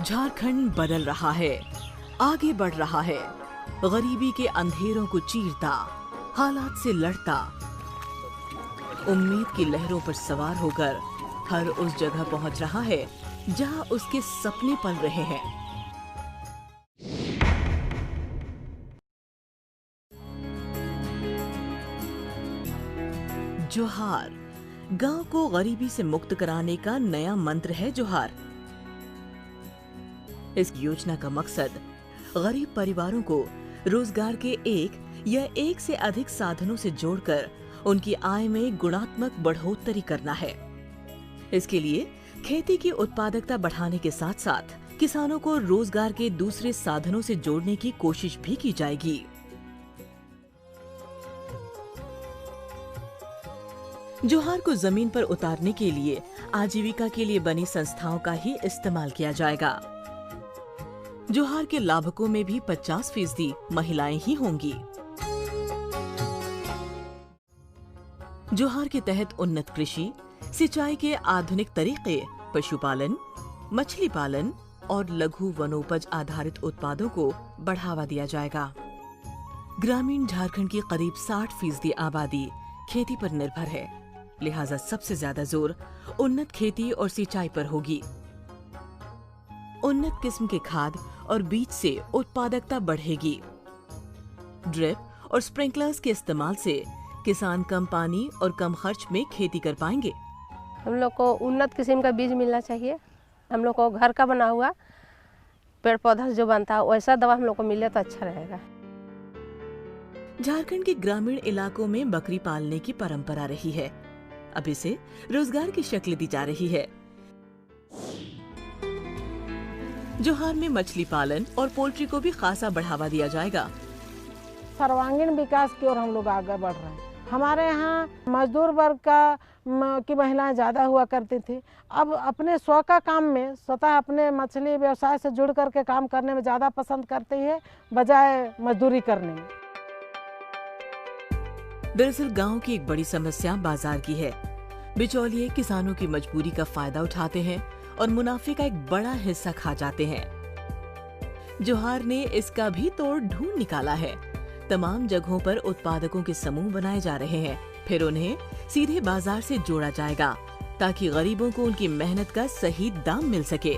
झारखंड बदल रहा है, आगे बढ़ रहा है, गरीबी के अंधेरों को चीरता, हालात से लड़ता, उम्मीद की लहरों पर सवार होकर हर उस जगह पहुंच रहा है जहां उसके सपने पल रहे हैं। जोहार गांव को गरीबी से मुक्त कराने का नया मंत्र है। जोहार इस योजना का मकसद गरीब परिवारों को रोजगार के एक या एक से अधिक साधनों से जोड़कर उनकी आय में गुणात्मक बढ़ोतरी करना है। इसके लिए खेती की उत्पादकता बढ़ाने के साथ साथ किसानों को रोजगार के दूसरे साधनों से जोड़ने की कोशिश भी की जाएगी। जोहार को जमीन पर उतारने के लिए आजीविका के लिए बनी संस्थाओं का ही इस्तेमाल किया जाएगा। जोहार के लाभुकों में भी 50% महिलाएं ही होंगी। जोहार के तहत उन्नत कृषि, सिंचाई के आधुनिक तरीके, पशुपालन, मछली पालन और लघु वनोपज आधारित उत्पादों को बढ़ावा दिया जाएगा। ग्रामीण झारखंड की करीब 60% आबादी खेती पर निर्भर है, लिहाजा सबसे ज्यादा जोर उन्नत खेती और सिंचाई पर होगी। उन्नत किस्म के खाद और बीज से उत्पादकता बढ़ेगी। ड्रिप और स्प्रिंकलर्स के इस्तेमाल से किसान कम पानी और कम खर्च में खेती कर पाएंगे। हम लोग को उन्नत किस्म का बीज मिलना चाहिए। हम लोग को घर का बना हुआ पेड़ पौधा जो बनता है वैसा दवा हम लोग को मिले तो अच्छा रहेगा। झारखंड के ग्रामीण इलाकों में बकरी पालने की परंपरा रही है, अब इसे रोजगार की शक्ल दी जा रही है। जोहार में मछली पालन और पोल्ट्री को भी खासा बढ़ावा दिया जाएगा। सर्वांगीण विकास की ओर हम लोग आगे बढ़ रहे हैं। हमारे यहाँ मजदूर वर्ग की महिलाएं ज़्यादा हुआ करती थी। अब अपने स्व का काम में स्वतः अपने मछली व्यवसाय से जुड़ करके काम करने में ज़्यादा पसंद करती है बजाय मजदूरी करने में। दरअसल गांव की एक बड़ी समस्या बाजार की है। बिचौलिए किसानों की मजबूरी का फायदा उठाते हैं और मुनाफे का एक बड़ा हिस्सा खा जाते हैं। जोहार ने इसका भी तोड़ ढूंढ निकाला है। तमाम जगहों पर उत्पादकों के समूह बनाए जा रहे हैं, फिर उन्हें सीधे बाजार से जोड़ा जाएगा ताकि गरीबों को उनकी मेहनत का सही दाम मिल सके।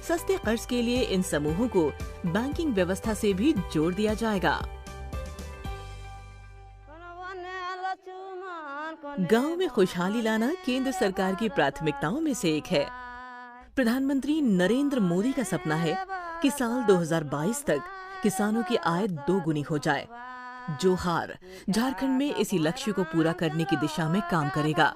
सस्ते कर्ज के लिए इन समूहों को बैंकिंग व्यवस्था से भी जोड़ दिया जाएगा। गांव में खुशहाली लाना केंद्र सरकार की प्राथमिकताओं में से एक है। प्रधानमंत्री नरेंद्र मोदी का सपना है कि साल 2022 तक किसानों की आय 2 गुनी हो जाए। जोहार झारखंड में इसी लक्ष्य को पूरा करने की दिशा में काम करेगा।